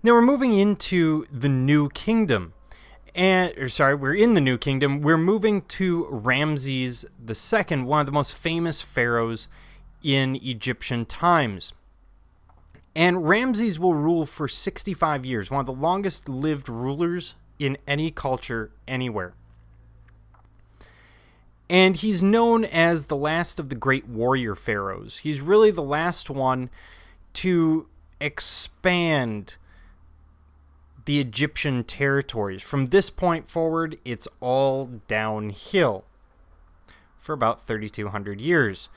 Now we're moving into the New Kingdom. We're in the New Kingdom. We're moving to Ramses II, one of the most famous pharaohs in Egyptian times. And Ramses will rule for 65 years, one of the longest lived rulers in any culture anywhere. And he's known as the last of the great warrior pharaohs. He's really the last one to expand the Egyptian territories. From this point forward, it's all downhill for about 3,200 years.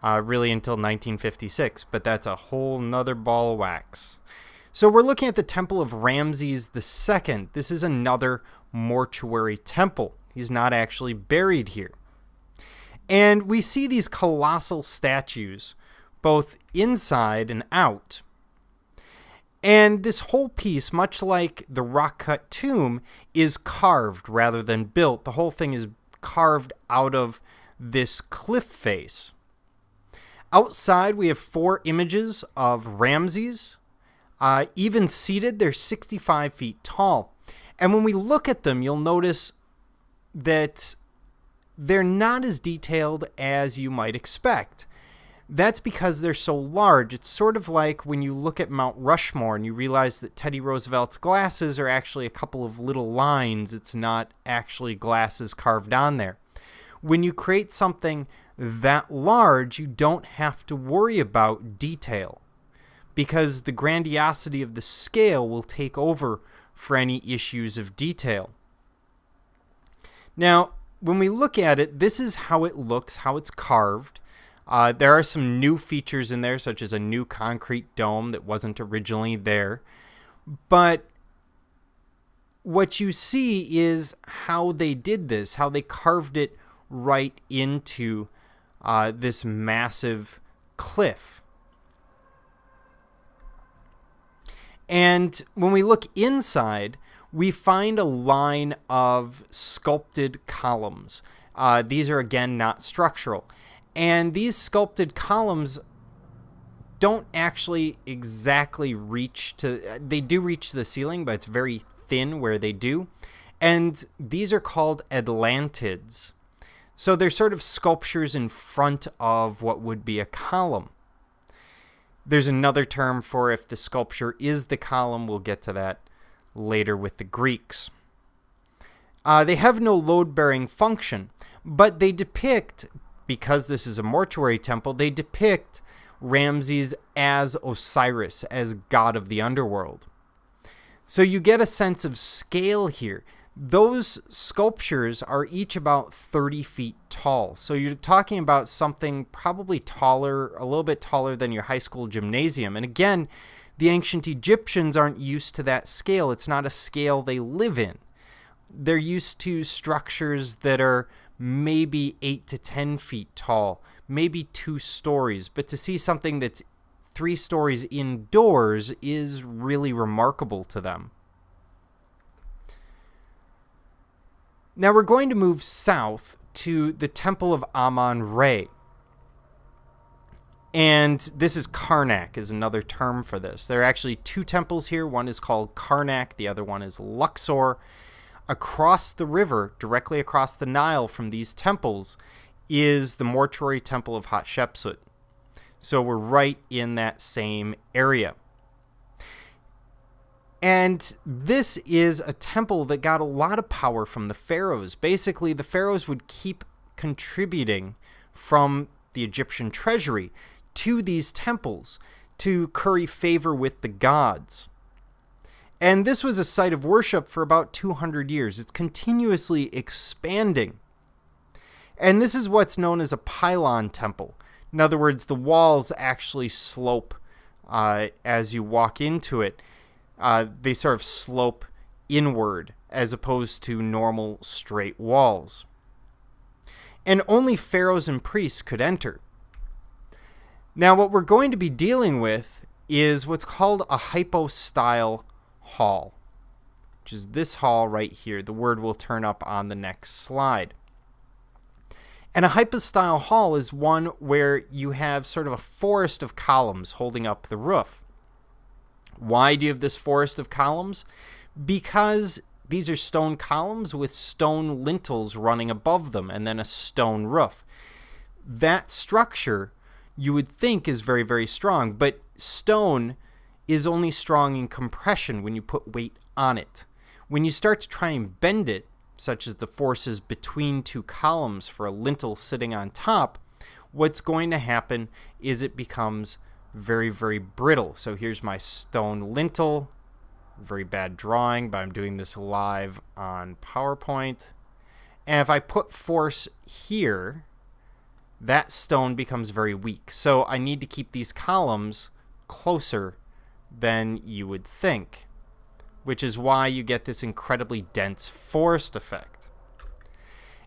Really until 1956, but that's a whole nother ball of wax. So we're looking at the Temple of Ramses II. This is another mortuary temple. He's not actually buried here. And we see these colossal statues, both inside and out. And this whole piece, much like the rock-cut tomb, is carved rather than built. The whole thing is carved out of this cliff face. Outside, we have 4 images of Ramses. Even seated, they're 65 feet tall. And when we look at them, you'll notice that they're not as detailed as you might expect. That's because they're so large. It's sort of like when you look at Mount Rushmore and you realize that Teddy Roosevelt's glasses are actually a couple of little lines. It's not actually glasses carved on there. When you create something that large, you don't have to worry about detail because the grandiosity of the scale will take over for any issues of detail. Now, when we look at it, this is how it looks, how it's carved. There are some new features in there, such as a new concrete dome that wasn't originally there. But what you see is how they did this, how they carved it right into this massive cliff. And when we look inside, we find a line of sculpted columns. These are, again, not structural. And these sculpted columns don't actually exactly reach to... They do reach the ceiling, but it's very thin where they do. And these are called atlantids. So they're sort of sculptures in front of what would be a column. There's another term for if the sculpture is the column. We'll get to that later with the Greeks. They have no load-bearing function, but they depict, because this is a mortuary temple, they depict Ramses as Osiris, as god of the underworld. So you get a sense of scale here. Those sculptures are each about 30 feet tall. So you're talking about something probably taller, a little bit taller than your high school gymnasium. And again, the ancient Egyptians aren't used to that scale. It's not a scale they live in. They're used to structures that are maybe 8 to 10 feet tall, maybe 2 stories. But to see something that's 3 stories indoors is really remarkable to them. Now we're going to move south to the Temple of Amon-Ra. And this is Karnak, is another term for this. There are actually 2 temples here. One is called Karnak, the other one is Luxor. Across the river, directly across the Nile from these temples, is the Mortuary Temple of Hatshepsut. So we're right in that same area. And this is a temple that got a lot of power from the pharaohs. Basically, the pharaohs would keep contributing from the Egyptian treasury to these temples to curry favor with the gods. And this was a site of worship for about 200 years. It's continuously expanding. And this is what's known as a Pylon Temple. In other words, the walls actually slope as you walk into it. They sort of slope inward as opposed to normal straight walls. And only pharaohs and priests could enter. Now, what we're going to be dealing with is what's called a Hypo-style hall, which is this hall right here. The word will turn up on the next slide. And a Hypo-style hall is one where you have sort of a forest of columns holding up the roof. Why do you have this forest of columns? Because these are stone columns with stone lintels running above them and then a stone roof. That structure you would think is very, very strong, but stone is only strong in compression when you put weight on it. When you start to try and bend it, such as the forces between two columns for a lintel sitting on top, what's going to happen is it becomes very, very brittle. So here's my stone lintel. Very bad drawing, but I'm doing this live on PowerPoint. And if I put force here, that stone becomes very weak. So I need to keep these columns closer than you would think, which is why you get this incredibly dense forest effect.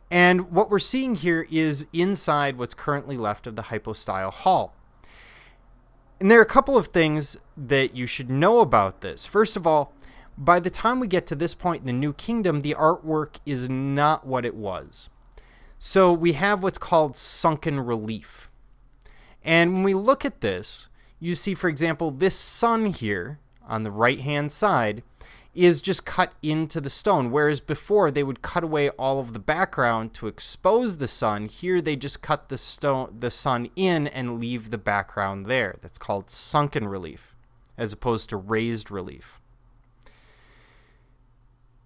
And what we're seeing here is inside what's currently left of the Hypo-style hall. And there are a couple of things that you should know about this. First of all, by the time we get to this point in the New Kingdom, the artwork is not what it was. So we have what's called sunken relief. And when we look at this, you see, for example, this sun here on the right-hand side is just cut into the stone, whereas before they would cut away all of the background to expose the sun. Here they just cut the sun in and leave the background there. That's called sunken relief, as opposed to raised relief.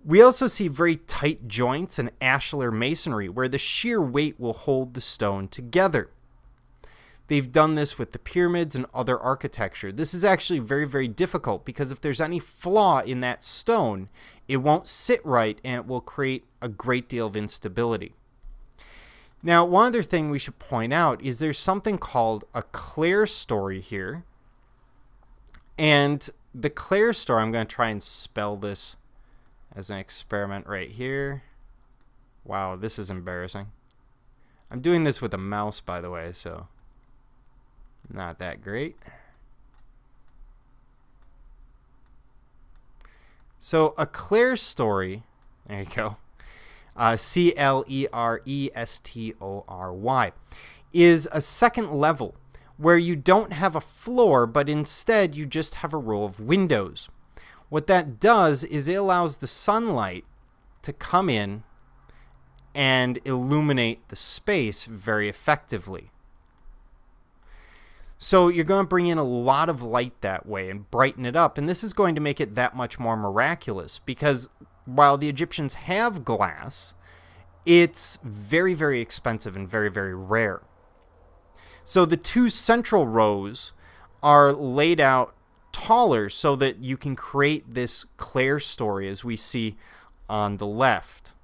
We also see very tight joints and ashlar masonry, where the sheer weight will hold the stone together. They've done this with the pyramids and other architecture. This is actually very, very difficult because if there's any flaw in that stone, it won't sit right and it will create a great deal of instability. Now, one other thing we should point out is there's something called a clerestory here. And the clerestory, I'm going to try and spell this as an experiment right here. Wow, this is embarrassing. I'm doing this with a mouse, by the way, so not that great. So a clerestory, there you go, C-L-E-R-E-S-T-O-R-Y, is a second level where you don't have a floor, but instead you just have a row of windows. What that does is it allows the sunlight to come in and illuminate the space very effectively. So you're going to bring in a lot of light that way and brighten it up. And this is going to make it that much more miraculous because while the Egyptians have glass, it's very, very expensive and very, very rare. So the two central rows are laid out taller so that you can create this clerestory as we see on the left.